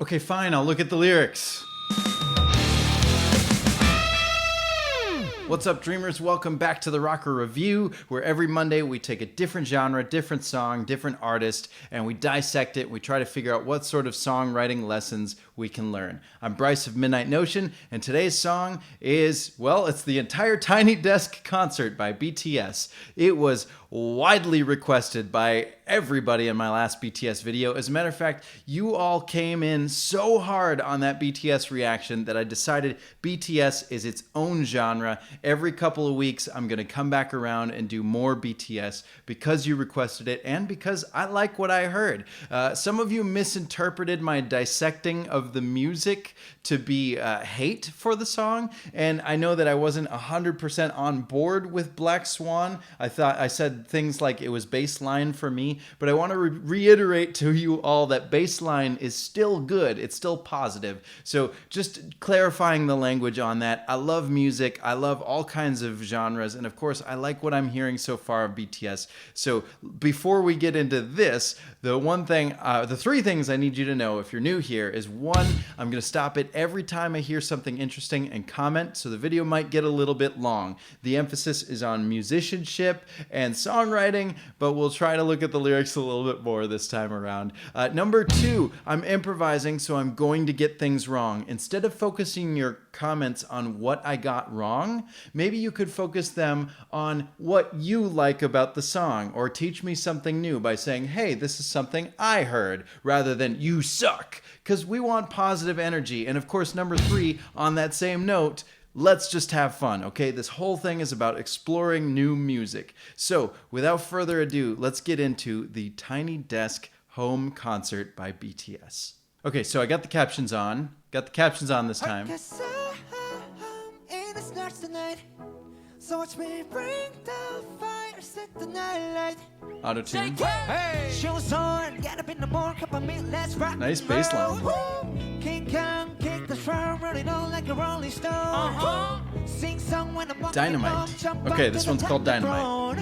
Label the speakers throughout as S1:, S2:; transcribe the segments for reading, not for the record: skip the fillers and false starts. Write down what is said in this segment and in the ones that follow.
S1: Okay, fine, I'll look at the lyrics. What's up, dreamers? Welcome back to the Rocker Review, where every Monday we take a different genre, different song, different artist, and we dissect it. We try to figure out what sort of songwriting lessons we can learn. I'm Bryce of Midnight Notion, and today's song is, well, it's the entire Tiny Desk concert by BTS. It was widely requested by everybody in my last BTS video. As a matter of fact, you all came in so hard on that BTS reaction that I decided BTS is its own genre. Every couple of weeks, I'm going to come back around and do more BTS because you requested it and because I like what I heard. Some of you misinterpreted my dissecting of the music to be hate for the song, and I know that I wasn't 100% on board with Black Swan. I said things like it was baseline for me, but I want to reiterate to you all that baseline is still good. It's still positive. So just clarifying the language on that. I love music. I love all kinds of genres, and of course I like what I'm hearing so far of BTS. So before we get into this, the three things I need you to know if you're new here is, one, I'm going to stop it every time I hear something interesting and comment, so the video might get a little bit long. The emphasis is on musicianship and songwriting, but we'll try to look at the lyrics a little bit more this time around. Number two, I'm improvising, so I'm going to get things wrong. Instead of focusing your comments on what I got wrong, maybe you could focus them on what you like about the song, or teach me something new by saying, hey, this is something I heard, rather than you suck, because we want positive energy. And of course, number three, on that same note, let's just have fun, okay? This whole thing is about exploring new music. So, without further ado, let's get into the Tiny Desk home concert by BTS. Okay, so I got the captions on. Got the captions on this time. Auto-tune.
S2: Hey.
S1: Nice bass line. Dynamite. Okay, this one's called Dynamite.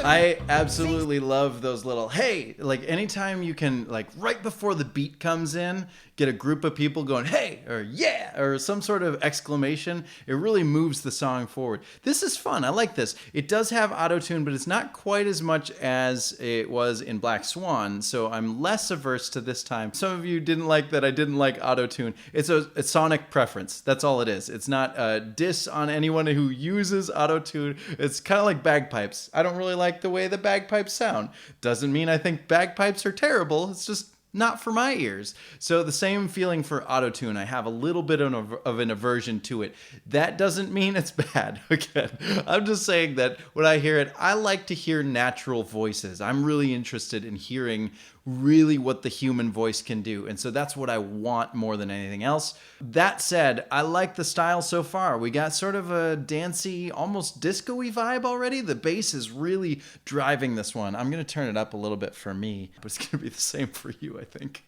S1: I absolutely love those little hey, like anytime you can, like right before the beat comes in, get a group of people going hey or yeah or some sort of exclamation. It really moves the song forward. This is fun. I like this. It does have auto-tune, but it's not quite as much as it was in Black Swan, so I'm less averse to this time. Some of you didn't like that I didn't like auto-tune. It's a sonic preference. That's all it is. It's not a diss on anyone who uses auto-tune. It's kind of like bagpipes. I don't really like the way the bagpipes sound. Doesn't mean I think bagpipes are terrible. It's just not for my ears. So the same feeling for auto-tune. I have a little bit of an aversion to it. That doesn't mean it's bad. Again, I'm just saying that when I hear it, I like to hear natural voices. I'm really interested in hearing really what the human voice can do. And so that's what I want more than anything else. That said, I like the style so far. We got sort of a dancey, almost disco-y vibe already. The bass is really driving this one. I'm going to turn it up a little bit for me, but it's going to be the same for you, I think.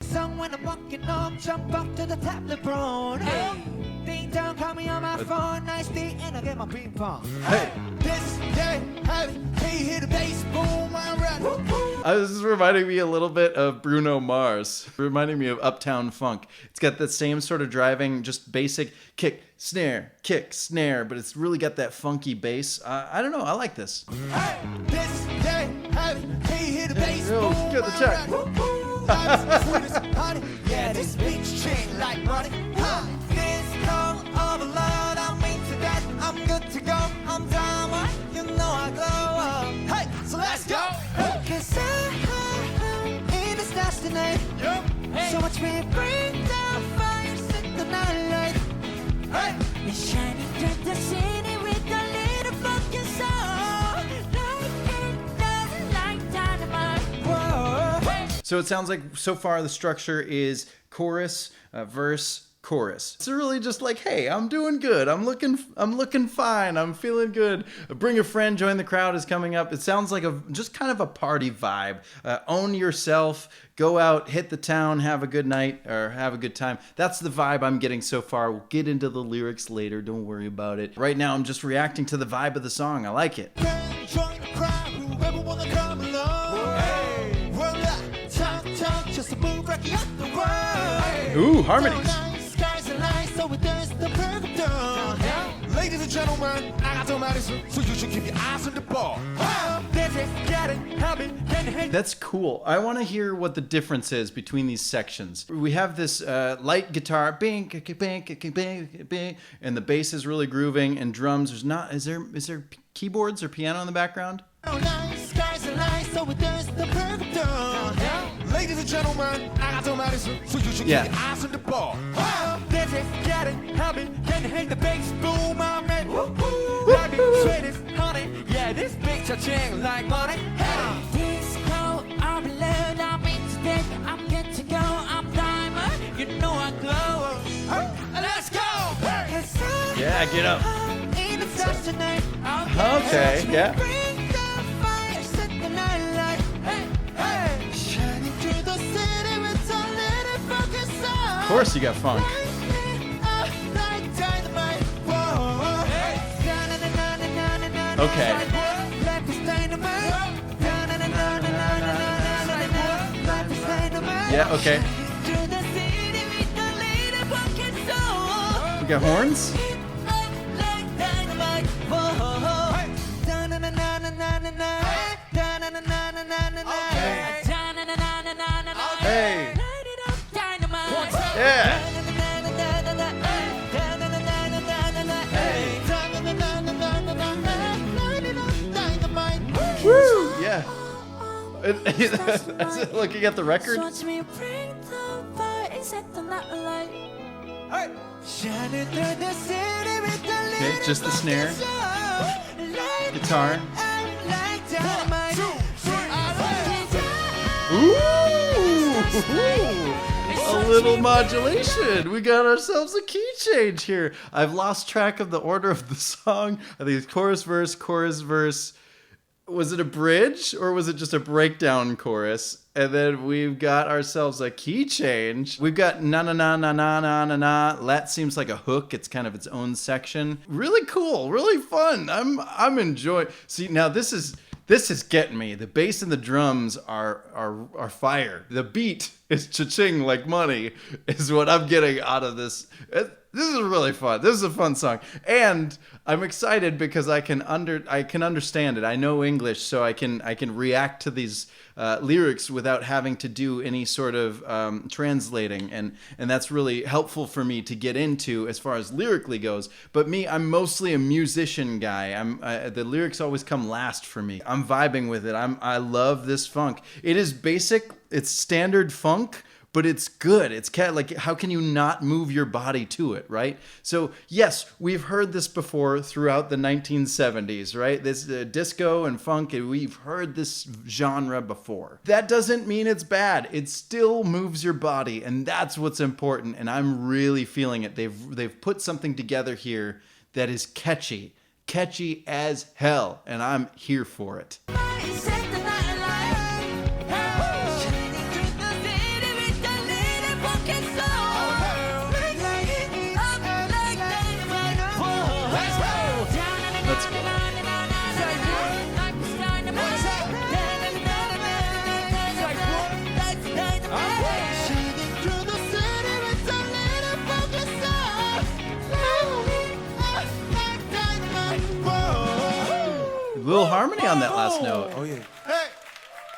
S1: This is reminding me a little bit of Bruno Mars, reminding me of Uptown Funk. It's got that same sort of driving, just basic kick, snare, but it's really got that funky bass. I don't know, I like this. Get the check.
S2: Yeah, this bitch chain like money. This love of a lot, I'm into that. I'm good to go. I'm Dynamite. You know I glow up. Hey, so let's go. Cause I'm in the stars tonight. Yep. Hey. So much we bring down fire, set the night light. Hey. It's shining through the city with a little fucking soul. Like dynamite. Whoa. Hey.
S1: So it sounds like so far the structure is chorus, verse, chorus. It's really just like, hey, I'm doing good. I'm looking fine. I'm feeling good. Bring a friend, join the crowd is coming up. It sounds like just kind of a party vibe. Own yourself, go out, hit the town, have a good night or have a good time. That's the vibe I'm getting so far. We'll get into the lyrics later. Don't worry about it. Right now, I'm just reacting to the vibe of the song. I like it.
S2: Join the crowd, whoever wanna come along.
S1: Ooh, harmonies.
S2: Sky's the line, so it does the perfect dawn. Ladies and gentlemen, I got some medicine, so you should keep your eyes on the ball. This is getting heavy, getting heavy.
S1: That's cool. I want to hear what the difference is between these sections. We have this light guitar, bing, bing, bing, bing, and the bass is really grooving, and drums. There's not. Is there keyboards or piano in the background?
S2: Sky's the line, so it does the perfect dawn. Ladies and gentlemen, I got some medicine, so you should keep your eyes on the ball. This is getting heavy, can hit the bass boom, I'm ready. Baby, sweet as honey, yeah, this bitch a chain like money. Disco, I'm alone, I'm into this, I'm good to go, I'm diamond, you know I glow. Let's go!
S1: Yeah, get up. Okay, yeah. Of course you got funk. Okay. Yeah, okay. We got horns? Hey. Yeah. Woo! Yeah. Looking at the record. Okay, just the snare, guitar. Ooh! A little modulation. We got ourselves a key change here. I've lost track of the order of the song. I think it's chorus, verse. Was it a bridge or was it just a breakdown chorus? And then we've got ourselves a key change. We've got na na na na na na na na. That seems like a hook. It's kind of its own section. Really cool, really fun. I'm enjoying. See, now this is getting me. The bass and the drums are fire. The beat is cha-ching like money is what I'm getting out of this. This is really fun. This is a fun song. And I'm excited because I can understand it. I know English, so I can react to these lyrics without having to do any sort of translating, and that's really helpful for me to get into as far as lyrically goes. But me, I'm mostly a musician guy. The lyrics always come last for me. I'm vibing with it. I love this funk. It is basic. It's standard funk, but it's good. It's like, how can you not move your body to it, right? So yes, we've heard this before throughout the 1970s, right? This disco and funk, and we've heard this genre before. That doesn't mean it's bad. It still moves your body, and that's what's important. And I'm really feeling it. They've put something together here that is catchy as hell, and I'm here for it. Let's go. A little harmony on that last note.
S3: Oh, yeah.
S2: Hey!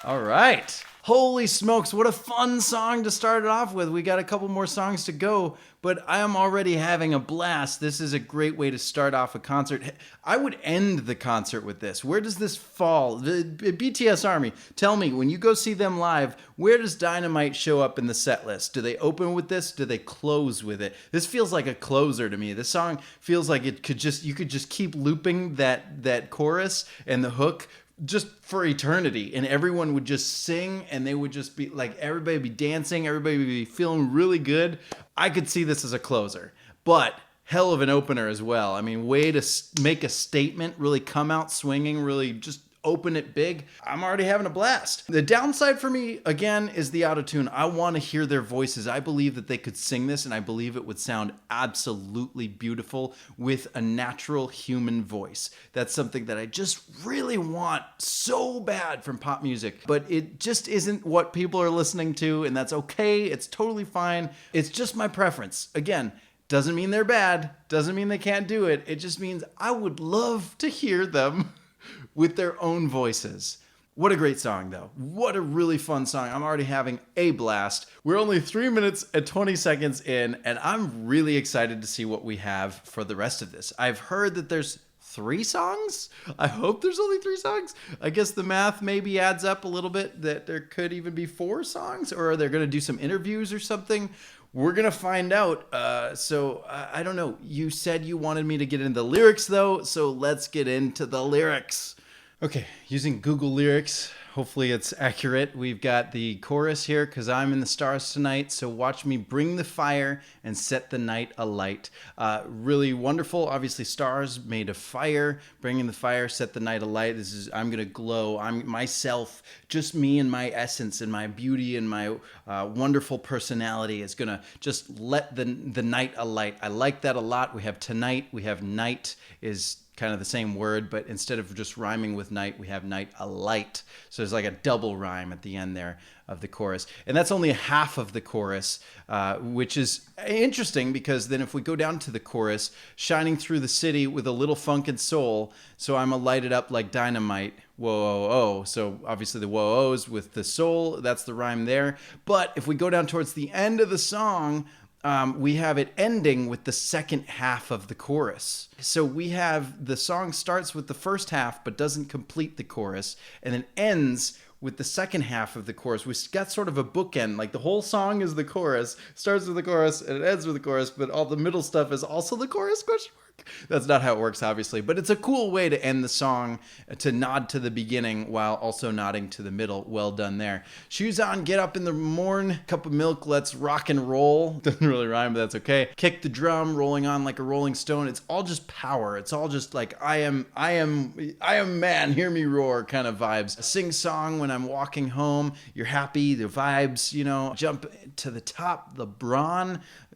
S1: All right. Holy smokes, what a fun song to start it off with. We got a couple more songs to go, but I am already having a blast. This is a great way to start off a concert. I would end the concert with this. Where does this fall? The BTS Army, tell me, when you go see them live, where does Dynamite show up in the set list? Do they open with this? Do they close with it? This feels like a closer to me. This song feels like you could just keep looping that chorus and the hook just for eternity, and everyone would just sing, and they would just be like, everybody would be dancing, everybody would be feeling really good. I could see this as a closer, but hell of an opener as well. I mean, way to make a statement, really come out swinging, really just open it big, I'm already having a blast. The downside for me, again, is the auto-tune. I want to hear their voices. I believe that they could sing this, and I believe it would sound absolutely beautiful with a natural human voice. That's something that I just really want so bad from pop music, but it just isn't what people are listening to, and that's okay. It's totally fine. It's just my preference. Again, doesn't mean they're bad. Doesn't mean they can't do it. It just means I would love to hear them with their own voices. What a great song, though. What a really fun song. I'm already having a blast. We're only 3 minutes and 20 seconds in, and I'm really excited to see what we have for the rest of this. I've heard that there's 3 songs? I hope there's only 3 songs. I guess the math maybe adds up a little bit that there could even be 4 songs, or are they going to do some interviews or something? We're going to find out. So I don't know. You said you wanted me to get into the lyrics, though, so let's get into the lyrics. Okay, using Google Lyrics. Hopefully it's accurate. We've got the chorus here, because I'm in the stars tonight, so watch me bring the fire and set the night alight. Really wonderful. Obviously stars made of fire, bringing the fire, set the night alight. This is, I'm gonna glow. I'm myself, just me and my essence and my beauty and my wonderful personality is gonna just let the night alight. I like that a lot. We have tonight, we have night is kind of the same word, but instead of just rhyming with night, we have night alight. So there's like a double rhyme at the end there of the chorus. And that's only half of the chorus, which is interesting, because then if we go down to the chorus, shining through the city with a little funk and soul, so I'm a lighted up like dynamite. Whoa, oh. So obviously the whoa-ohs with the soul, that's the rhyme there. But if we go down towards the end of the song, we have it ending with the second half of the chorus. So we have the song starts with the first half but doesn't complete the chorus, and then ends with the second half of the chorus. We got sort of a bookend, like the whole song is the chorus, starts with the chorus and it ends with the chorus, but all the middle stuff is also the chorus, question mark. That's not how it works, obviously, but it's a cool way to end the song, to nod to the beginning while also nodding to the middle. Well done there. Shoes on, get up in the morn, cup of milk, let's rock and roll. Doesn't really rhyme, but that's okay. Kick the drum, rolling on like a rolling stone. It's all just power. It's all just like, I am man, hear me roar kind of vibes. Sing song when I'm walking home. You're happy, the vibes, you know, jump to the top.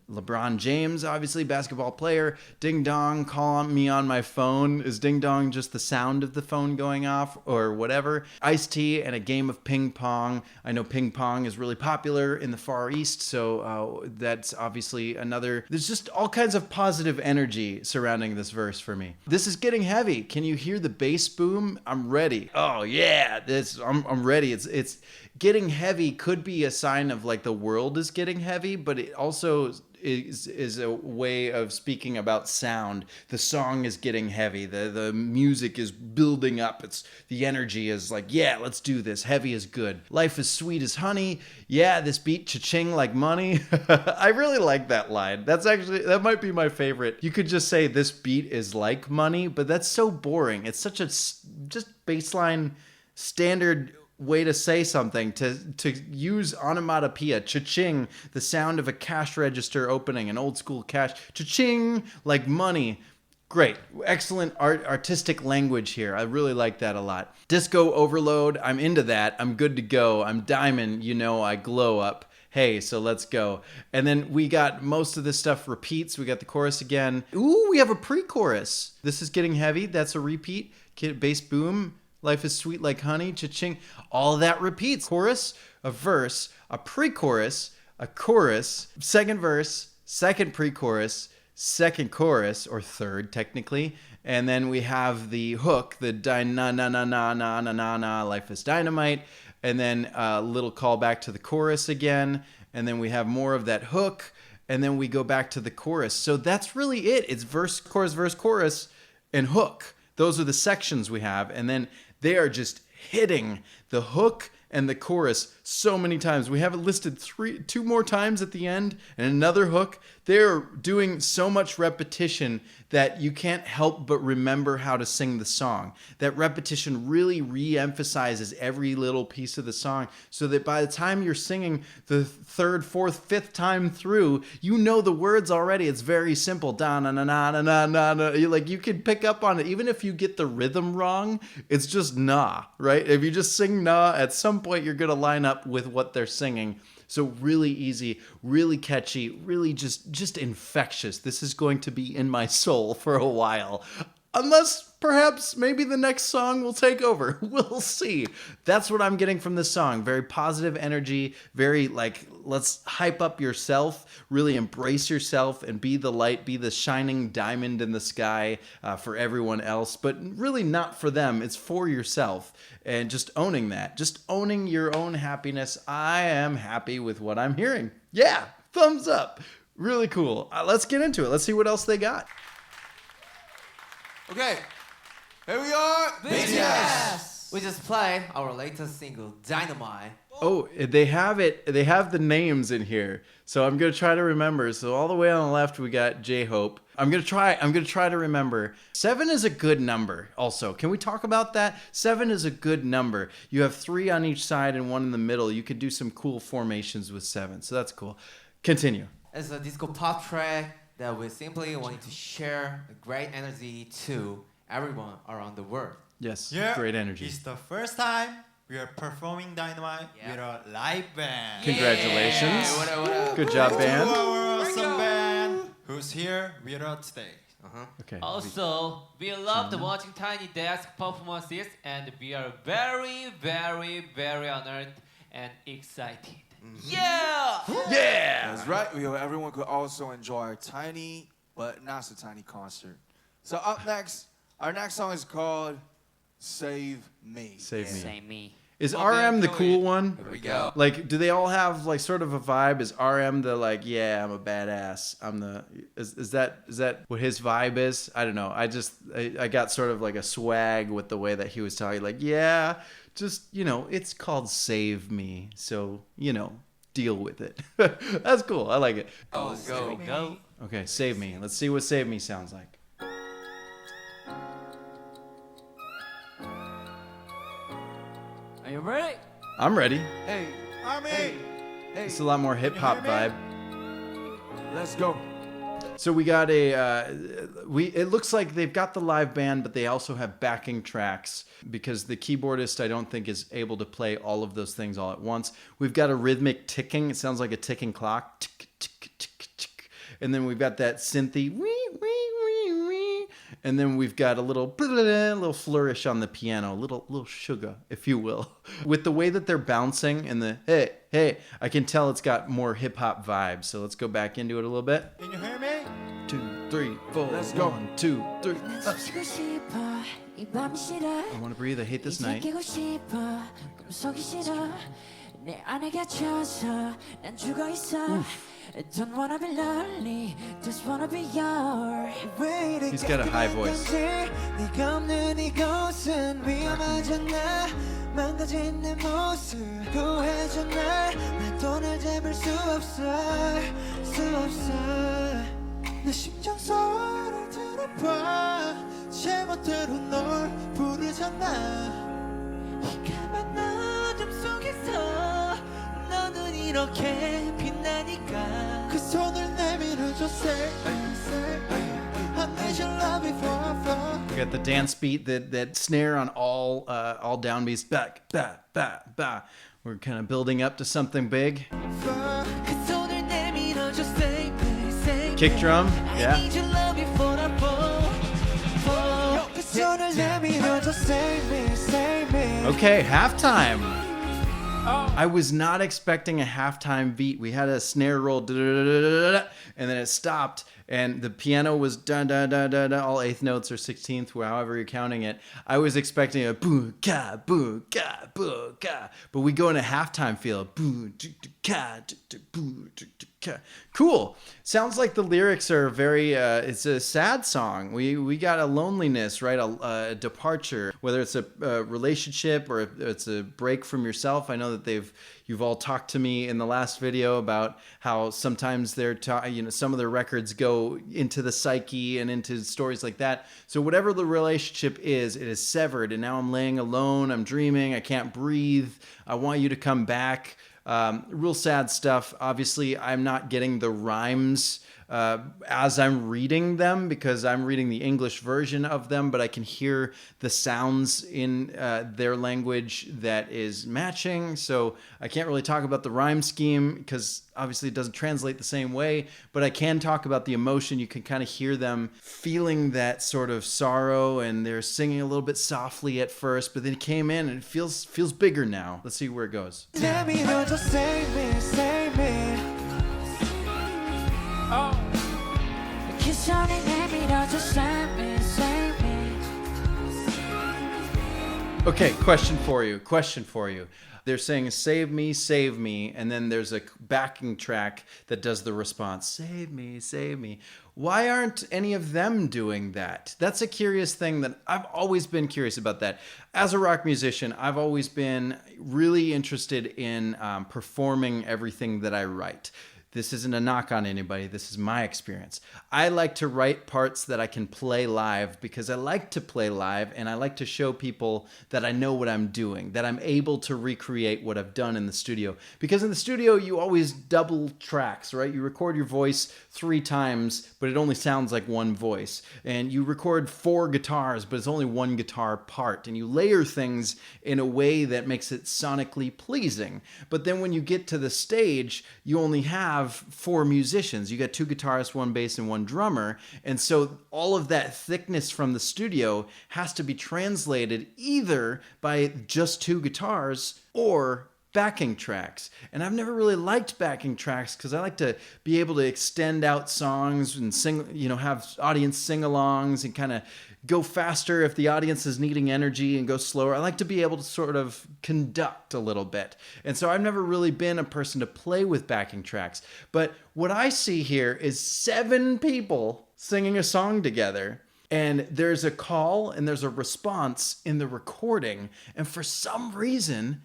S1: LeBron James, obviously, basketball player. Ding dong, call me on my phone. Is ding dong just the sound of the phone going off or whatever? Iced tea and a game of ping pong. I know ping pong is really popular in the Far East, so that's obviously another. There's just all kinds of positive energy surrounding this verse for me. This is getting heavy. Can you hear the bass boom? I'm ready. Oh yeah, I'm ready. It's getting heavy could be a sign of like the world is getting heavy, but it also is a way of speaking about sound. The song is getting heavy. The music is building up. The energy is like, yeah, let's do this. Heavy is good. Life is sweet as honey. Yeah, this beat cha-ching like money. I really like that line. That might be my favorite. You could just say this beat is like money, but that's so boring. It's such a just baseline standard way to say something, to use onomatopoeia, cha-ching, the sound of a cash register opening, an old school cash, cha-ching, like money. Great. Excellent artistic language here. I really like that a lot. Disco overload. I'm into that. I'm good to go. I'm diamond. You know, I glow up. Hey, so let's go. And then we got most of this stuff repeats. We got the chorus again. Ooh, we have a pre-chorus. This is getting heavy. That's a repeat. Bass boom. Life is sweet like honey, cha-ching. All of that repeats. Chorus, a verse, a pre-chorus, a chorus, second verse, second pre-chorus, second chorus, or third technically. And then we have the hook, the na-na-na-na-na-na-na-na, life is dynamite. And then a little call back to the chorus again. And then we have more of that hook. And then we go back to the chorus. So that's really it. It's verse, chorus, and hook. Those are the sections we have. And then they are just hitting the hook and the chorus so many times. We have it listed two more times at the end and another hook. They're doing so much repetition that you can't help but remember how to sing the song. That repetition really re-emphasizes every little piece of the song so that by the time you're singing the third, fourth, fifth time through, you know the words already. It's very simple. Da na na na na na na na. Like you can pick up on it. Even if you get the rhythm wrong, it's just nah, right? If you just sing nah, at some point you're going to line up with what they're singing. So really easy, really catchy, really just infectious. This is going to be in my soul for a while. Unless perhaps maybe the next song will take over. We'll see. That's what I'm getting from this song. Very positive energy, very like, let's hype up yourself, really embrace yourself and be the light, be the shining diamond in the sky for everyone else, but really not for them. It's for yourself and just owning that, just owning your own happiness. I am happy with what I'm hearing. Yeah, thumbs up. Really cool. Let's get into it. Let's see what else they got.
S2: Okay, here we are,
S3: BTS. We just played our latest single, Dynamite.
S1: Oh, they have it. They have the names in here, so I'm gonna try to remember. So all the way on the left, we got J-Hope. I'm gonna try to remember. 7 is a good number. Also, can we talk about that? 7 is a good number. You have 3 on each side and 1 in the middle. You could do some cool formations with 7, so that's cool. Continue.
S3: It's a disco pop track that we simply wanted to share a great energy to everyone around the world.
S1: Yes,
S4: Yeah,
S1: great energy.
S4: It's the first time we are performing Dynamite
S3: Yeah.
S4: with a live band.
S1: Congratulations.
S3: What up?
S1: Good job,
S4: To
S1: band.
S4: our awesome band who's here with us today.
S1: Okay.
S5: Also, we loved watching Tiny Desk performances and we are very, very, very honored and excited. Yeah!
S1: Yeah.
S6: That's right. Everyone could also enjoy a tiny but not so tiny concert. So up next, our next song is called "Save Me."
S1: Save me.
S5: Same me.
S1: Is RM the cool one?
S3: Here we go.
S1: Like, do they all have like sort of a vibe? Is RM the like, yeah, I'm a badass. I'm the is that what his vibe is? I don't know. I got sort of like a swag with the way that he was talking. Like, yeah, just it's called Save Me, so deal with it. That's cool. I like it.
S3: Oh, go.
S5: Go.
S1: Okay, Save Me. Let's see what Save Me sounds like.
S5: Are you ready?
S1: I'm ready.
S6: Hey,
S4: Army!
S6: hey,
S1: It's a lot more hip hop vibe.
S6: let's go.
S1: So we got it looks like they've got the live band, but they also have backing tracks because the keyboardist, I don't think, is able to play all of those things all at once. We've got a rhythmic ticking. It sounds like a ticking clock. Tick, tick, tick, tick. And then we've got that synthy. Wee, wee, wee, wee. And then we've got a little flourish on the piano, a little sugar, if you will. With the way that they're bouncing and the hey, I can tell it's got more hip hop vibes. So let's go back into it a little bit.
S4: Can you hear me?
S1: 2, 3, 4.
S6: Let's go.
S1: 1, 2, 3.
S7: 지치고 싶어 이 밤이 싫어
S1: I want to breathe. I hate this night.
S7: 이제 깨고 싶어 꿈속이 싫어 내 안에 갇혀서 난 죽어 있어 Don't wanna be lonely just wanna be yours
S1: He's got a high voice.
S2: 네가 없는 이곳은 위험하잖아 망가진 내 모습 구해줘 날 돈을 잡을 수 없어 내 심장 소리를 들어봐 제멋대로 널 부르잖아 까만 어둠 속에서 너는 이렇게 빛나니까 그 손을 내밀어줘 say I need your love before I fall
S1: We got the dance beat, that snare on all downbeats. Back, back, back, back. We're kind of building up to something big.
S2: 그 손을 내밀어줘 say
S1: Kick drum,
S2: I
S1: yeah.
S2: need your love before I fall 그 손을 내밀어줘 save me
S1: Okay, halftime. I was not expecting a halftime beat. We had a snare roll, and then it stopped, and the piano was da da da da da, all eighth notes or 16th, however you're counting it. I was expecting a boo ka boo ka boo ka, but we go in a halftime feel, boo ka boo ka. Cool. Sounds like the lyrics are very. It's a sad song. We got a loneliness, right? A departure, whether it's a relationship or it's a break from yourself. I know that they've You've all talked to me in the last video about how sometimes some of their records go into the psyche and into stories like that. So whatever the relationship is, it is severed, and now I'm laying alone, I'm dreaming, I can't breathe, I want you to come back. Real sad stuff. Obviously, I'm not getting the rhymes as I'm reading them because I'm reading the English version of them, but I can hear the sounds in their language that is matching. So I can't really talk about the rhyme scheme because obviously it doesn't translate the same way, but I can talk about the emotion. You can kind of hear them feeling that sort of sorrow, and they're singing a little bit softly at first, but then it came in and it feels bigger now. Let's see where it goes.
S2: Let me know, just save me, save me.
S7: Kiss on it, let me know, just save me, save me.
S1: Okay, question for you. They're saying save me, and then there's a backing track that does the response, save me, save me. Why aren't any of them doing that? That's a curious thing that I've always been curious about that. As a rock musician, I've always been really interested in performing everything that I write. This isn't a knock on anybody. This is my experience. I like to write parts that I can play live because I like to play live, and I like to show people that I know what I'm doing, that I'm able to recreate what I've done in the studio. Because in the studio, you always double tracks, right? You record your voice 3 times, but it only sounds like one voice. And you record 4 guitars, but it's only 1 guitar part. And you layer things in a way that makes it sonically pleasing. But then when you get to the stage, you only have 4 musicians. You got 2 guitarists, 1 bass, and 1 drummer. And so all of that thickness from the studio has to be translated either by just 2 guitars or backing tracks. And I've never really liked backing tracks because I like to be able to extend out songs and sing, have audience sing-alongs and kind of go faster if the audience is needing energy and go slower. I like to be able to sort of conduct a little bit. And so I've never really been a person to play with backing tracks. But what I see here is 7 people singing a song together. And there's a call and there's a response in the recording. And for some reason,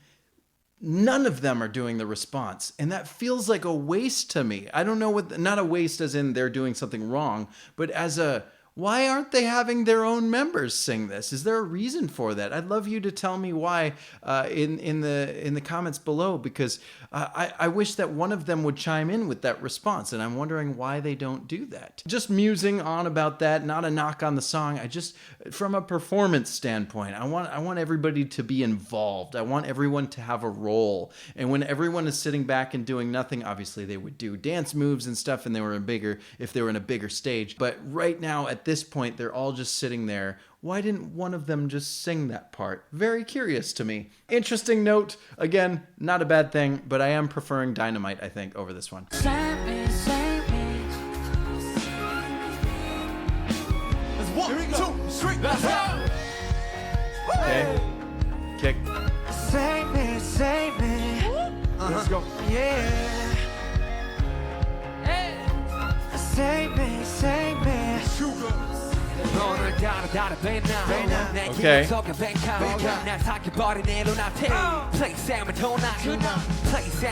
S1: none of them are doing the response. And that feels like a waste to me. I don't know not a waste as in they're doing something wrong, but as why aren't they having their own members sing this? Is there a reason for that? I'd love you to tell me why in the comments below, because I wish that one of them would chime in with that response, and I'm wondering why they don't do that. Just musing on about that, not a knock on the song. From a performance standpoint, I want everybody to be involved. I want everyone to have a role. And when everyone is sitting back and doing nothing, obviously they would do dance moves and stuff, and if they were in a bigger stage. But right now, at this point, they're all just sitting there. Why didn't one of them just sing that part? Very curious to me. Interesting note. Again, not a bad thing, but I am preferring Dynamite, I think, over this one.
S7: Save me, save me.
S2: Let's 1, 2, 3, let's go.
S1: Okay. Kick.
S2: Save me, save me. Let's go. Yeah. Save me, save me.
S1: Okay.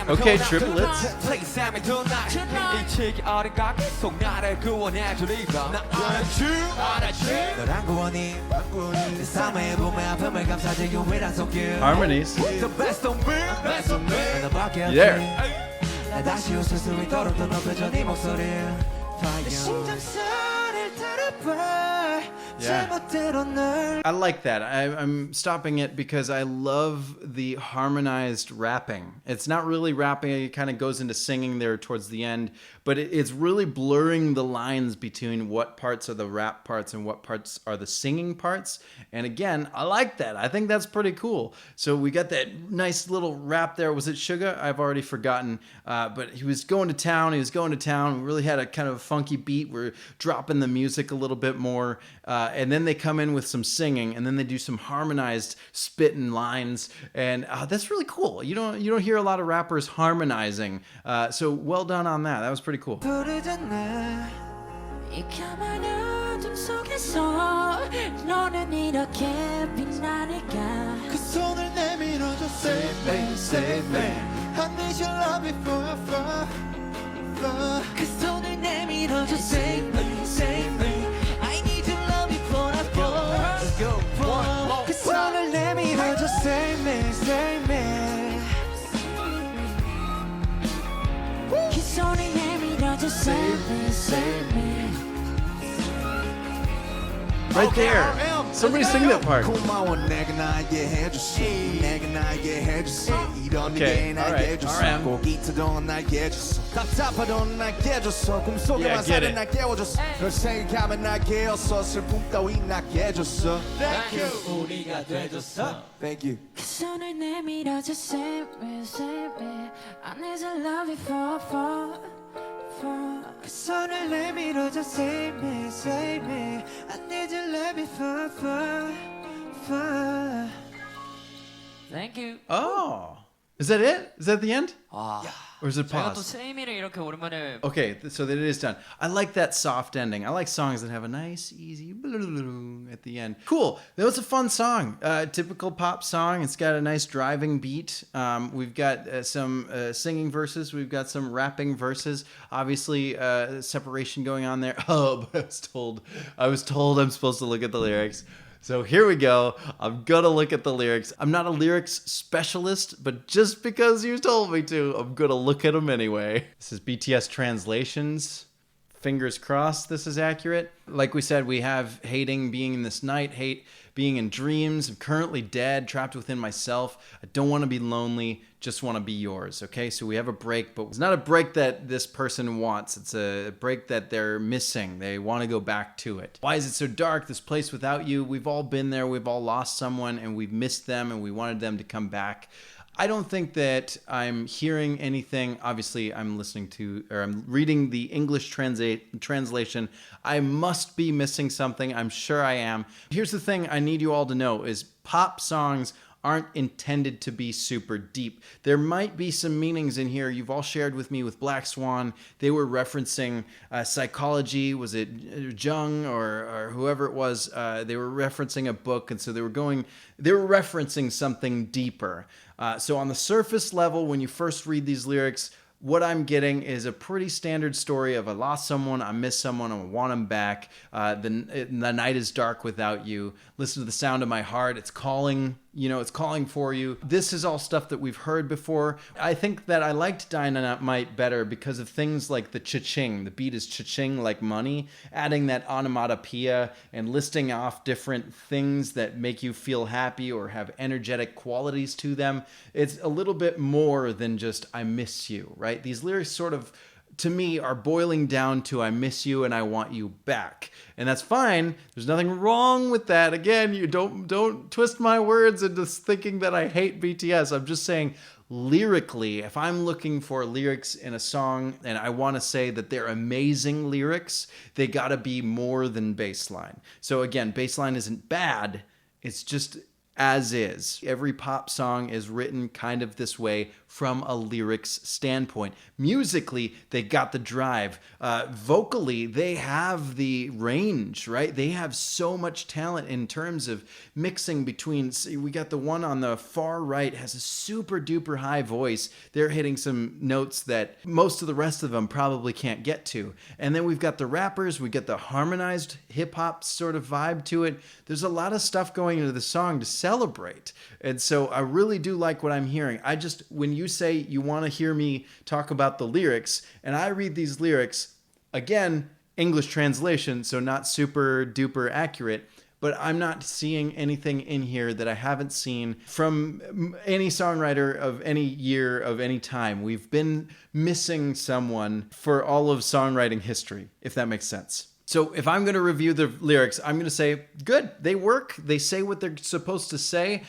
S1: Okay, triplets. Harmonies. There. Yeah. I like that. I'm stopping it because I love the harmonized rapping. It's not really rapping. It kind of goes into singing there towards the end, but it's really blurring the lines between what parts are the rap parts and what parts are the singing parts. And again, I like that. I think that's pretty cool. So we got that nice little rap there. Was it Suga? I've already forgotten. But he was going to town. We really had a kind of funky beat. We're dropping the music a little bit more. And then they come in with some singing, and then they do some harmonized spitting lines. And that's really cool. You don't hear a lot of rappers harmonizing. So well done on that. That was pretty cool.
S7: 이 까만 어둠 속에서 너는 이렇게 빛나니까
S2: 그 손을 내밀어줘. Save me, save me. I need your love before
S7: 그 손을 내밀어줘 save me save me I need your love before I fall
S2: Let's go
S7: 그 손을 내밀어줘 save me save me 그 손을 내밀어줘 save me save me
S1: Right there. Somebody sing that part.
S6: 고마워 내가 나에게 해줬어 내가 나에게 해줬어 이런
S1: Okay,
S6: 게
S1: all right,
S6: 나에게 해줬어
S1: RM.
S6: 꼭 이토록 나에게 해줬어 답답하던 나에게 해줬어 꿈속에만
S1: Yeah, get
S6: 사는
S1: it.
S6: 날 깨워줬어 널 생각하면 나에게 어서 슬픔 따위 나게 해줬어
S2: Thank you 우리가 돼줬어
S6: Thank you
S7: 그 손을 내밀어줘 save me save me I need your love before I fall 그 손을 내밀어줘 save me save me I need your love before I fall Thank you
S1: Oh. Is that it? Is that the end? Or is it
S7: 제가 또
S1: paused?
S7: 세이미를 이렇게 오랜만에
S1: Okay, so that it is done. I like that soft ending. I like songs that have a nice, easy at the end. Cool. That was a fun song. Typical pop song. It's got a nice driving beat. We've got some singing verses. We've got some rapping verses. Obviously, separation going on there. Oh, but I was told I'm supposed to look at the lyrics. So here we go. I'm gonna look at the lyrics. I'm not a lyrics specialist, but just because you told me to, I'm gonna look at them anyway. This is BTS translations. Fingers crossed this is accurate. Like we said, we have hating being in this night, hate being in dreams. I'm currently dead, trapped within myself. I don't want to be lonely, just want to be yours. Okay, so we have a break, but it's not a break that this person wants. It's a break that they're missing. They want to go back to it. Why is it so dark, this place without you? We've all been there. We've all lost someone and we've missed them and we wanted them to come back. I don't think that I'm hearing anything. Obviously, I'm reading the English translation. I must be missing something. I'm sure I am. Here's the thing I need you all to know is pop songs aren't intended to be super deep. There might be some meanings in here you've all shared with me with Black Swan. They were referencing psychology. Was it Jung or whoever it was? They were referencing a book, and so they were referencing something deeper. So on the surface level, when you first read these lyrics, what I'm getting is a pretty standard story of I lost someone, I miss someone, I want them back. The night is dark without you. Listen to the sound of my heart. It's calling, it's calling for you. This is all stuff that we've heard before. I think that I liked Dynamite better because of things like the cha-ching. The beat is cha-ching like money, adding that onomatopoeia and listing off different things that make you feel happy or have energetic qualities to them. It's a little bit more than just I miss you, right? These lyrics sort of, to me, are boiling down to I miss you and I want you back. And that's fine. There's nothing wrong with that. Again, you don't twist my words into thinking that I hate BTS. I'm just saying lyrically, if I'm looking for lyrics in a song and I want to say that they're amazing lyrics, they got to be more than baseline. So again, baseline isn't bad. It's just as is. Every pop song is written kind of this way from a lyrics standpoint. Musically, they got the drive. Vocally, they have the range, right? They have so much talent in terms of mixing between, we got the one on the far right has a super duper high voice. They're hitting some notes that most of the rest of them probably can't get to. And then we've got the rappers, we get the harmonized hip hop sort of vibe to it. There's a lot of stuff going into the song to celebrate. And so I really do like what I'm hearing. When you say you want to hear me talk about the lyrics, and I read these lyrics, again, English translation, so not super duper accurate, but I'm not seeing anything in here that I haven't seen from any songwriter of any year, of any time. We've been missing someone for all of songwriting history, if that makes sense. So if I'm going to review the lyrics, I'm going to say, good, they work. They say what they're supposed to say.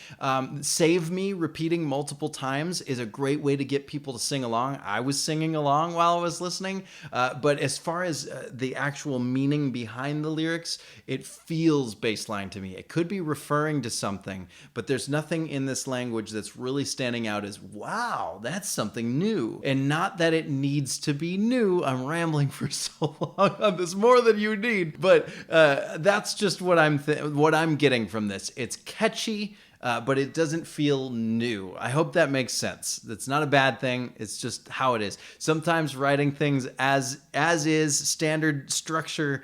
S1: Save me repeating multiple times is a great way to get people to sing along. I was singing along while I was listening. But as far as the actual meaning behind the lyrics, it feels baseline to me. It could be referring to something, but there's nothing in this language that's really standing out as, wow, that's something new. And not that it needs to be new. I'm rambling for so long on this, more than you need, but that's just what I'm getting from this. It's catchy. but it doesn't feel new. I hope that makes sense. That's not a bad thing. It's just how it is. Sometimes writing things as is, standard structure,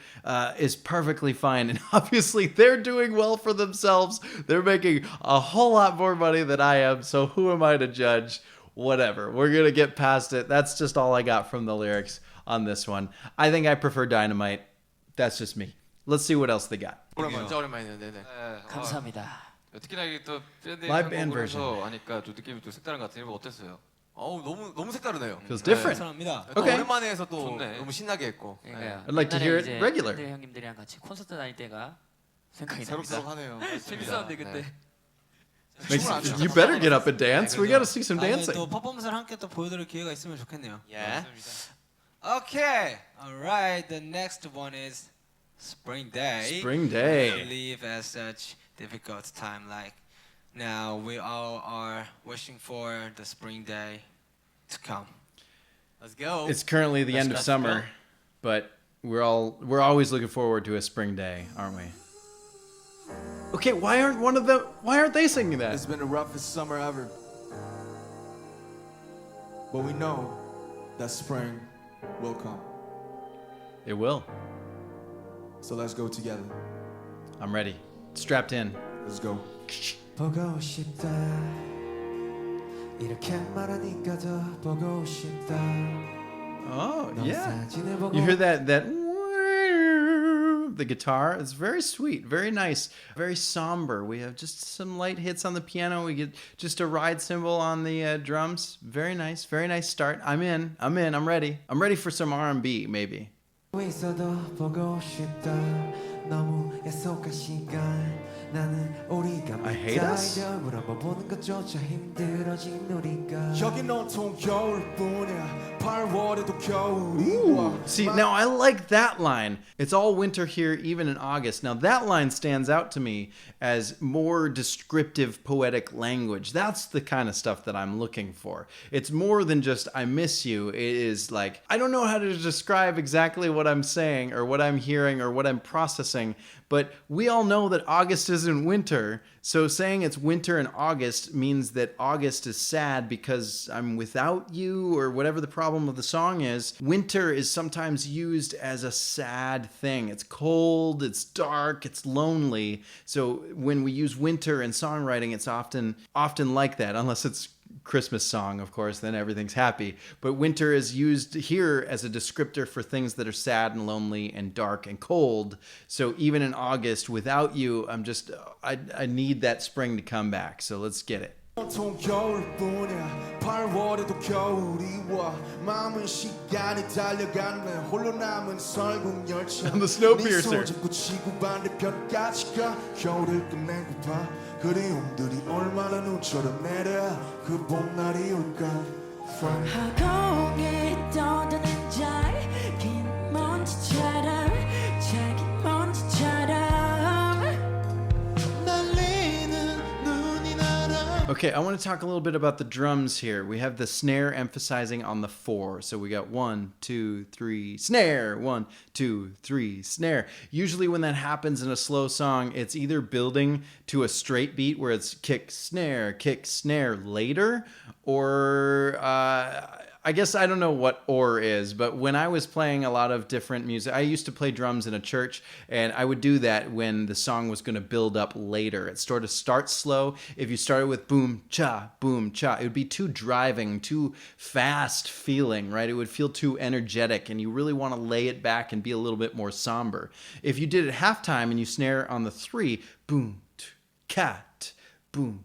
S1: is perfectly fine. And obviously they're doing well for themselves. They're making a whole lot more money than I am. So who am I to judge? Whatever. We're going to get past it. That's just all I got from the lyrics on this one. I think I prefer Dynamite. That's just me. Let's see what else they got.
S3: 진짜 오랜만이네요. 네네.
S7: 감사합니다.
S8: 특히나 이게 또 밴드
S1: Live band
S8: 곡으로서 하니까 또 느낌이 또 색다른 것 같아요. 어땠어요?
S3: 너무 색다르네요.
S1: Feels different.
S6: 감사합니다.
S3: 또
S1: Okay.
S3: 오랜만에 해서 또
S8: 좋네.
S3: 너무 신나게 했고.
S1: I'd like to hear it regular.
S7: 밴드 형님들이랑 같이 콘서트 다닐 때가 생각이 납니다.
S6: 새록새록하네요.
S7: 재밌었는데 그때.
S1: You better get up and dance. We got to see some dancing.
S9: 또 퍼포먼스를 함께 또 보여드릴 기회가 있으면 좋겠네요.
S3: 예.
S9: Okay, alright. The next one is Spring Day.
S1: Spring
S9: I
S1: Day.
S9: believe as such difficult time like now we all are wishing for the spring day to come.
S3: Let's go.
S1: It's currently the end of summer, but we're always looking forward to a spring day, aren't we? Okay, why aren't they singing that?
S6: It's been the roughest summer ever. But we know that spring will come.
S1: It will.
S6: So let's go together.
S1: I'm ready. Strapped in.
S6: Let's go.
S2: 보고 싶다 이렇게 말하니까 더 보고 싶다
S1: Oh,
S2: 너
S1: yeah.
S2: 사진을 보고
S1: You hear that the guitar? It's very sweet, very nice, very somber. We have just some light hits on the piano. We get just a ride cymbal on the drums. Very nice start. I'm in. I'm ready. I'm ready for some R&B maybe.
S2: 있어도 보고 싶다 너무 약속한 시간 나는 우리가
S1: I hate us?
S2: 물어보는 것조차 힘들어진 우리가
S6: 여긴 온통 겨울뿐이야 8월에도 겨울이 와
S1: See, now I like that line. It's all winter here, even in August. Now that line stands out to me as more descriptive, poetic language. That's the kind of stuff that I'm looking for. It's more than just, I miss you. It is like, I don't know how to describe exactly what I'm saying or what I'm hearing or what I'm processing, but we all know that August isn't winter. So saying it's winter in August means that August is sad because I'm without you or whatever the problem of the song is. Winter is sometimes used as a sad thing. It's cold, it's dark, it's lonely. So when we use winter in songwriting, it's often like that, unless it's Christmas song, of course, then everything's happy. But winter is used here as a descriptor for things that are sad and lonely and dark and cold. So even in August, without you, I need that spring to come back. So let's get it.
S6: 온통 겨울뿐이야 8월에도 겨울이 와 마음은 시간이 달려가네 홀로 남은 설국 열차
S1: On the Snowpiercer.
S6: 네 손 잡고 지구 반대편까지 가 겨울을 끝내고파 그리움들이 얼마나 눈처럼 내려 그 봄날이 올까
S7: 하공에 떠드는 긴 먼지처럼 작은 먼지처럼
S1: Okay, I want to talk a little bit about the drums here. We have the snare emphasizing on the 4. So we got 1, 2, 3, snare, 1, 2, 3, snare. Usually when that happens in a slow song, it's either building to a straight beat where it's kick, snare later, or I guess I don't know what or is, but when I was playing a lot of different music, I used to play drums in a church, and I would do that when the song was going to build up later. It sort of starts slow. If you started with boom, cha, it would be too driving, too fast feeling, right? It would feel too energetic, and you really want to lay it back and be a little bit more somber. If you did it halftime and you snare on the 3, boom, cat, boom,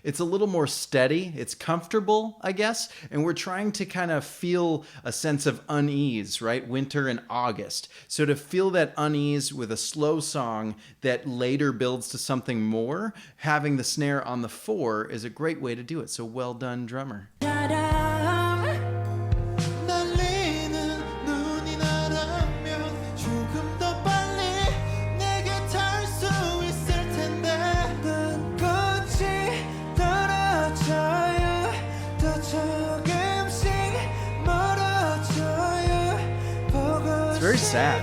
S1: it's a little more steady. It's comfortable, I guess. And we're trying to kind of feel a sense of unease, right? Winter and August. So to feel that unease with a slow song that later builds to something more, having the snare on the 4 is a great way to do it. So well done, drummer. Very sad.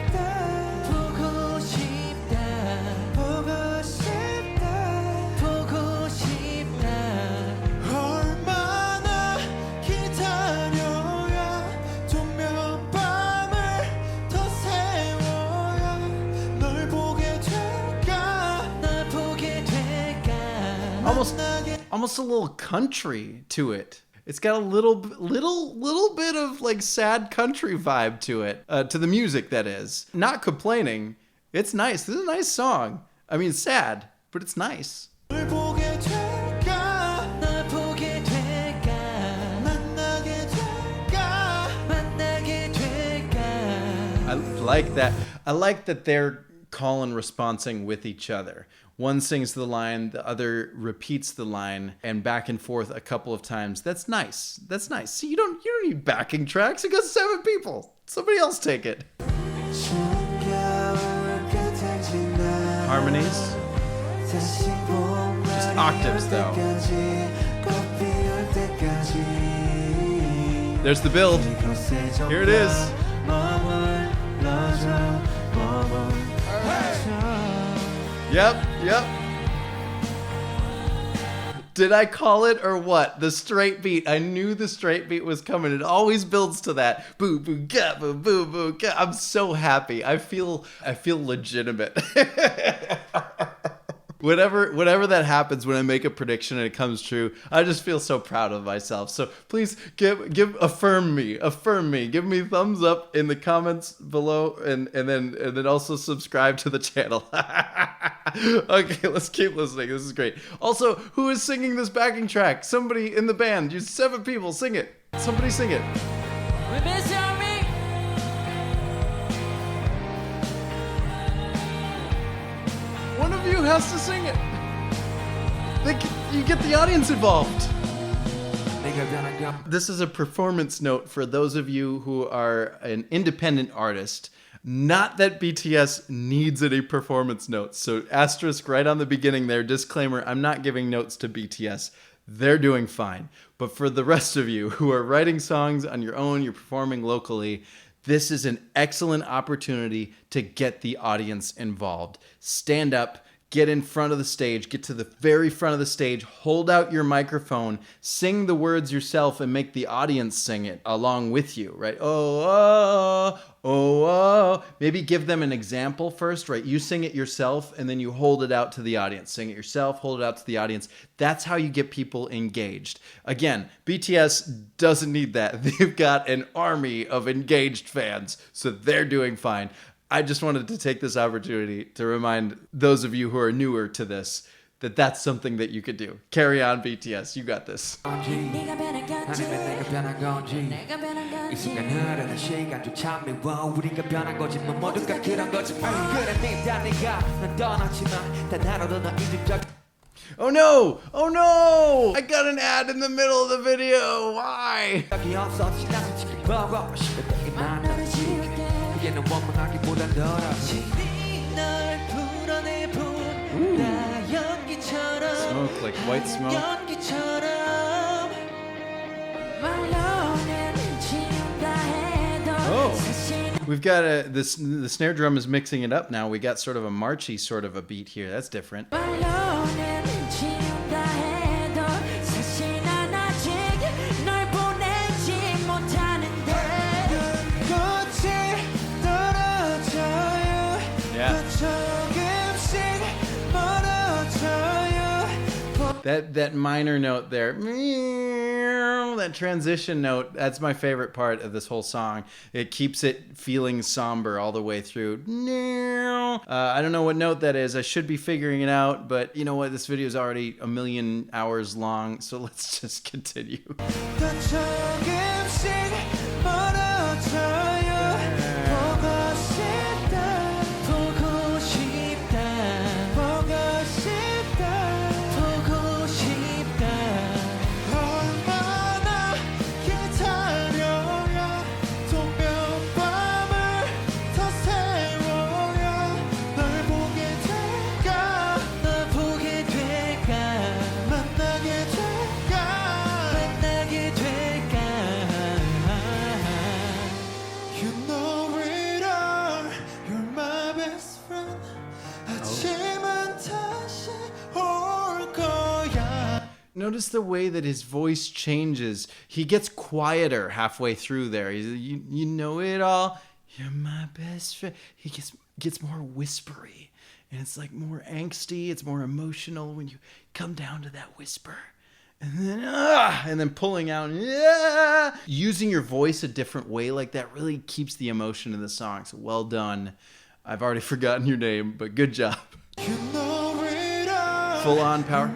S7: 보고 싶다 보고 싶다 보고
S1: almost a little country to it. It's got a little bit of like sad country vibe to it, to the music that is. Not complaining. It's nice. This is a nice song. I mean, it's sad, but it's nice.
S2: 널 보게 될까 널 보게 될까 만나게 될까 만나게 될까
S1: I like that. I like that they're call and responsing with each other. One sings the line, the other repeats the line, and back and forth a couple of times. That's nice. That's nice. See, you don't need backing tracks. It got 7 people. Somebody else take it. Harmonies. Just octaves, though. There's the build. Here it is. Yep. Did I call it or what? The straight beat. I knew the straight beat was coming. It always builds to that. Boo boo ga boo boo boo ga. I'm so happy. I feel legitimate. Whatever that happens when I make a prediction and it comes true, I just feel so proud of myself. So please affirm me. Give me thumbs up in the comments below and then also subscribe to the channel. Okay, let's keep listening. This is great. Also, who is singing this backing track? Somebody in the band. You 7 people, sing it. Somebody sing it.
S7: We miss you, me.
S1: One of you has to sing it. You get the audience involved. This is a performance note for those of you who are an independent artist. Not that BTS needs any performance notes. So asterisk right on the beginning there, disclaimer, I'm not giving notes to BTS. They're doing fine. But for the rest of you who are writing songs on your own, you're performing locally, this is an excellent opportunity to get the audience involved. Stand up, get in front of the stage, get to the very front of the stage, hold out your microphone, sing the words yourself and make the audience sing it along with you, right? Oh. Maybe give them an example first, right? You sing it yourself and then you hold it out to the audience. Sing it yourself, hold it out to the audience. That's how you get people engaged. Again, BTS doesn't need that. They've got an army of engaged fans, so they're doing fine. I just wanted to take this opportunity to remind those of you who are newer to this that that's something that you could do. Carry on, BTS. You got this.
S7: 네가 변한 건지
S2: 내가 변한 건지
S7: 내가 변한
S2: 이
S7: 건지
S2: 순간 흐르는 시간조차 미워 우리가 변한 거지 뭐 모두가 그런 거지 그래 네가 난 떠났지만 단 하루도 너 잊은 적
S1: Oh no! Oh no! I got an ad in the middle of the video. Why?
S2: 적이 없어 지나서 지금 보고 싶어 되게
S7: 너를
S2: 많았지
S7: 지울게
S2: 그게 넌 원망하기보단 덜하지 널 풀어내본 나 연기처럼
S1: Smoke like white smoke.
S2: 연기처럼
S7: 말로는 지운다 해도
S1: Oh.
S7: 사실
S1: We've got the snare drum is mixing it up now. We got sort of a marchy sort of a beat here. That's different.
S7: 말로는 지운다 해도 사실 난 아직 널 보내지 못하는데
S2: 꽃이 떨어져요
S1: Yeah.
S2: 조금씩 멀어져요
S1: That minor note there, that transition note, that's my favorite part of this whole song. It keeps it feeling somber all the way through. I don't know what note that is. I should be figuring it out, but you know what? This video is already 1,000,000 hours long, so let's just continue.
S2: 조금씩 멀어져요 보고 싶다 보고 싶다 보고 싶다 보고 싶다 얼마나 기다려야 또 몇 밤을 더 세워야 널 보게 될까 널 보게 될까 만나게 될까 만나게 될까 You know it all You're my best friend 아침은 다시 올 거야
S1: Notice the way that his voice changes. He gets quieter halfway through there. You know it all. You're my best friend. He gets more whispery. and it's like more angsty, it's more emotional when you come down to that whisper. And then pulling out, using your voice a different way like that really keeps the emotion in the song. So well done. I've already forgotten your name, but good job. Full on power.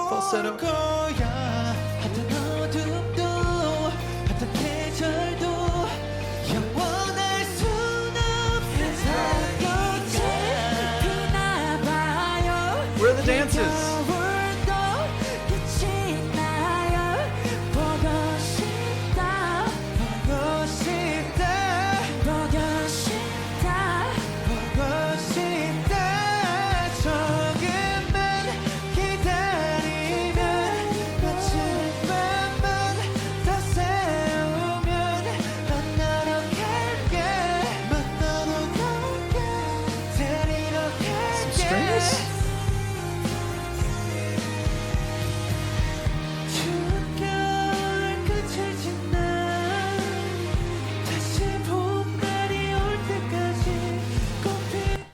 S1: Falsetto. Where are the dances?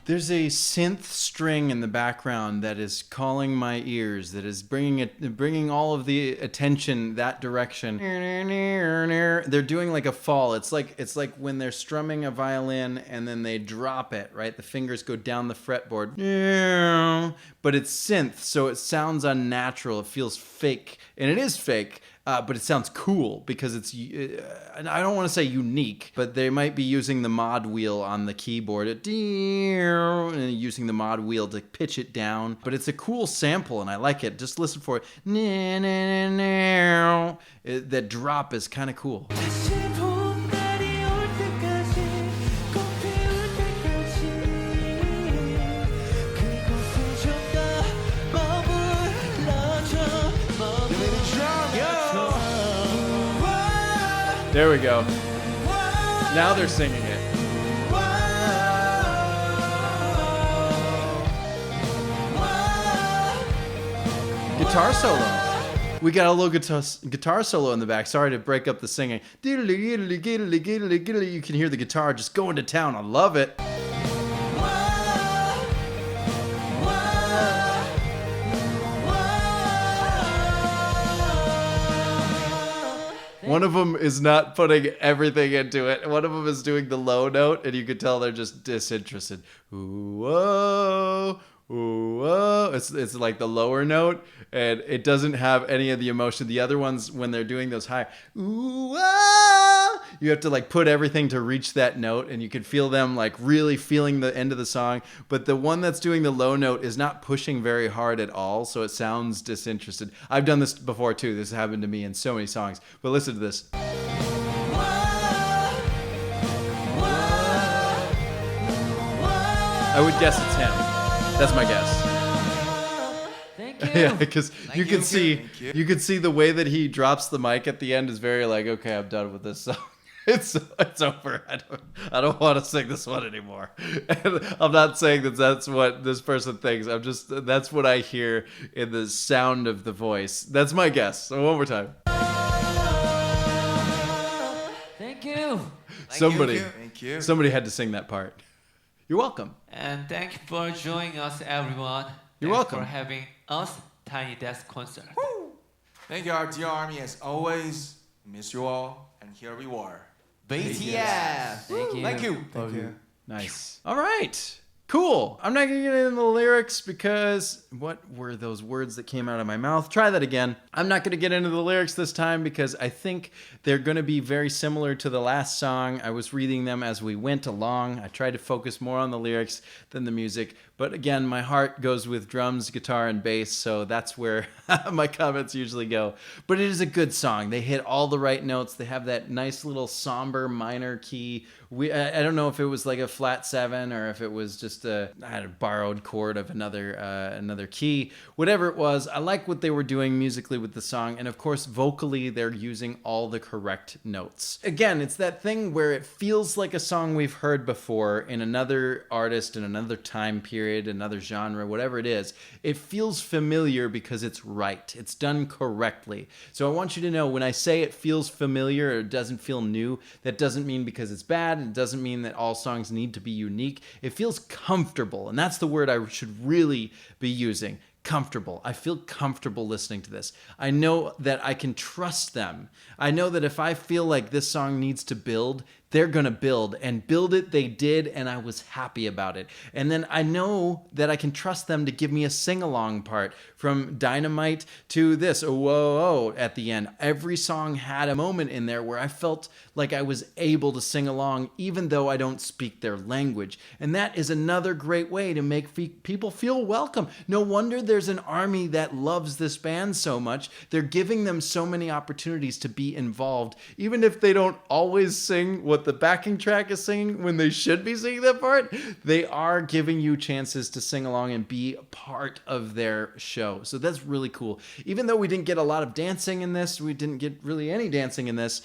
S1: There's a synth string in the background that is calling my ears, that is bringing all of the attention that direction. They're doing like a fall. It's like when they're strumming a violin and then they drop it, right? The fingers go down the fretboard. But it's synth, so it sounds unnatural. It feels fake, and it is fake. But it sounds cool because it's, I don't want to say unique, but they might be using the mod wheel on the keyboard and using the mod wheel to pitch it down. But it's a cool sample and I like it. Just listen for it. That drop is kind of cool. There we go. Now they're singing it. Guitar solo. We got a little guitar solo in the back. Sorry to break up the singing. You can hear the guitar just going to town. I love it. One of them is not putting everything into it. One of them is doing the low note, and you can tell they're just disinterested. Ooh, whoa, ooh, whoa. It's like the lower note, and it doesn't have any of the emotion. The other ones, when they're doing those high, ooh, whoa, you have to like put everything to reach that note, and you can feel them like really feeling the end of the song. But the one that's doing the low note is not pushing very hard at all, so it sounds disinterested. I've done this before too. This happened to me in so many songs. But listen to this. I would guess it's him. That's my guess.
S5: Thank you.
S1: Yeah, because you can see the way that he drops the mic at the end is very like, okay, I'm done with this song. It's over. I don't want to sing this one anymore. And I'm not saying that that's what this person thinks. That's what I hear in the sound of the voice. That's my guess. So one more time.
S5: Thank you.
S1: Somebody
S6: Thank you.
S1: Somebody had to sing that part. You're welcome.
S5: And thank you for joining us, everyone.
S1: You're
S5: Thanks
S1: welcome.
S5: for having us Tiny Desk concert.
S6: Thank you, our dear army, as always. Miss you all, and here we are.
S3: BTS.
S5: Thank you.
S3: Thank you.
S6: Thank you.
S1: Nice. All right. Cool. I'm not going to get into the lyrics because what were those words that came out of my mouth? Try that again. I'm not going to get into the lyrics this time because I think they're going to be very similar to the last song. I was reading them as we went along. I tried to focus more on the lyrics than the music. But again, my heart goes with drums, guitar, and bass, so that's where my comments usually go. But it is a good song. They hit all the right notes. They have that nice little somber minor key. I don't know if it was like a flat 7 or if it was just just I had a borrowed chord of another key. Whatever it was, I like what they were doing musically with the song, and of course vocally they're using all the correct notes. Again, it's that thing where it feels like a song we've heard before in another artist, in another time period, another genre, whatever it is. It feels familiar because it's right. It's done correctly. So I want you to know, when I say it feels familiar or it doesn't feel new, that doesn't mean because it's bad. It doesn't mean that all songs need to be unique. It feels comfortable, and that's the word I should really be using. Comfortable. I feel comfortable listening to this. I know that I can trust them. I know that if I feel like this song needs to build, they're going to build, and build it they did, and I was happy about it. And then I know that I can trust them to give me a sing-along part, from Dynamite to this, oh, whoa, oh, at the end. Every song had a moment in there where I felt like I was able to sing along, even though I don't speak their language. And that is another great way to make people feel welcome. No wonder there's an army that loves this band so much. They're giving them so many opportunities to be involved, even if they don't always sing what the backing track is singing when they should be singing that part. They are giving you chances to sing along and be part of their show. So that's really cool. Even though we didn't get a lot of dancing in this, we didn't get really any dancing in this,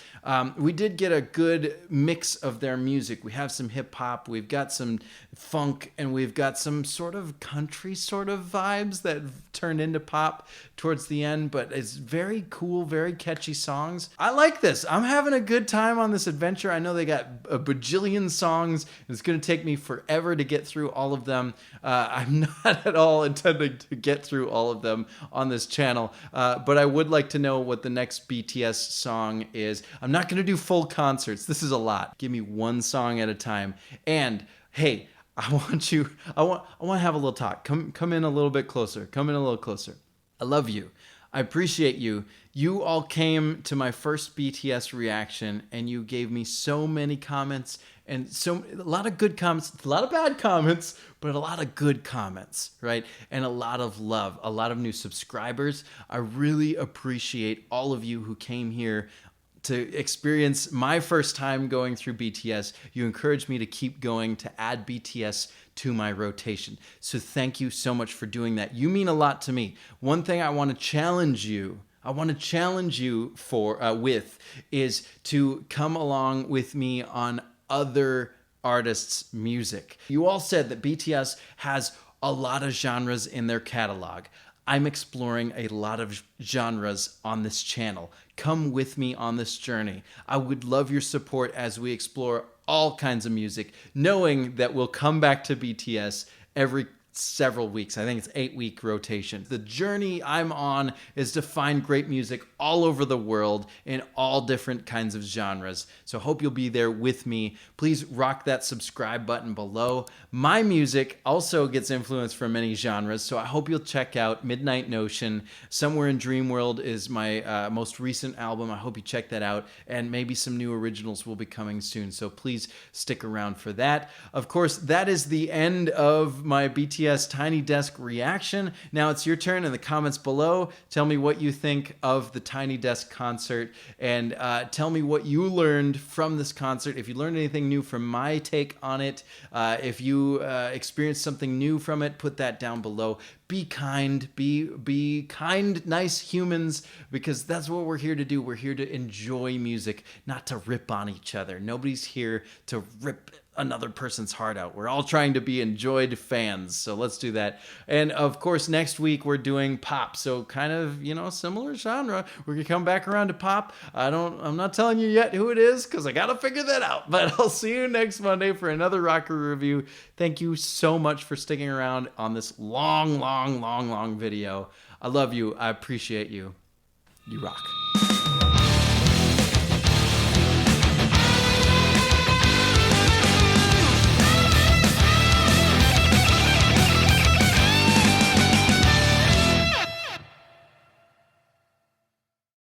S1: we did get a good mix of their music. We have some hip hop, we've got some funk, and we've got some sort of country sort of vibes that turned into pop towards the end, but it's very cool, very catchy songs. I like this. I'm having a good time on this adventure. I know they got a bajillion songs. It's going to take me forever to get through all of them. I'm not at all intending to get through all of them on this channel, but I would like to know what the next BTS song is. I'm not going to do full concerts. This is a lot. Give me one song at a time. And hey, I want to have a little talk. Come in a little bit closer. Come in a little closer. I love you. I appreciate you. You all came to my first BTS reaction and you gave me so many comments, and a lot of good comments, a lot of bad comments, but a lot of good comments, right? And a lot of love, a lot of new subscribers. I really appreciate all of you who came here to experience my first time going through BTS. You encouraged me to keep going, to add BTS to my rotation. So thank you so much for doing that. You mean a lot to me. One thing I want to challenge you with is to come along with me on other artists' music. You all said that BTS has a lot of genres in their catalog. I'm exploring a lot of genres on this channel. Come with me on this journey. I would love your support as we explore all kinds of music, knowing that we'll come back to BTS every several weeks. I think it's 8-week rotation. The journey I'm on is to find great music all over the world in all different kinds of genres. So hope you'll be there with me. Please rock that subscribe button below. My music also gets influenced from many genres, so I hope you'll check out Midnight Notion. Somewhere in Dream World is my most recent album. I hope you check that out, and maybe some new originals will be coming soon, so please stick around for that. Of course, that is the end of my BTS Tiny Desk reaction. Now it's your turn in the comments below. Tell me what you think of the Tiny Desk concert, and tell me what you learned from this concert. If you learned anything new from my take on it, if you experienced something new from it, put that down below. Be kind, be kind, nice humans, because that's what we're here to do. We're here to enjoy music, not to rip on each other. Nobody's here to rip another person's heart out. We're all trying to be enjoyed fans, so let's do that. And of course, next week we're doing pop, so kind of, similar genre. We're gonna come back around to pop. I'm not telling you yet who it is because I gotta figure that out, but I'll see you next Monday for another rocker review. Thank you so much for sticking around on this long video. I love you. I appreciate you. You rock.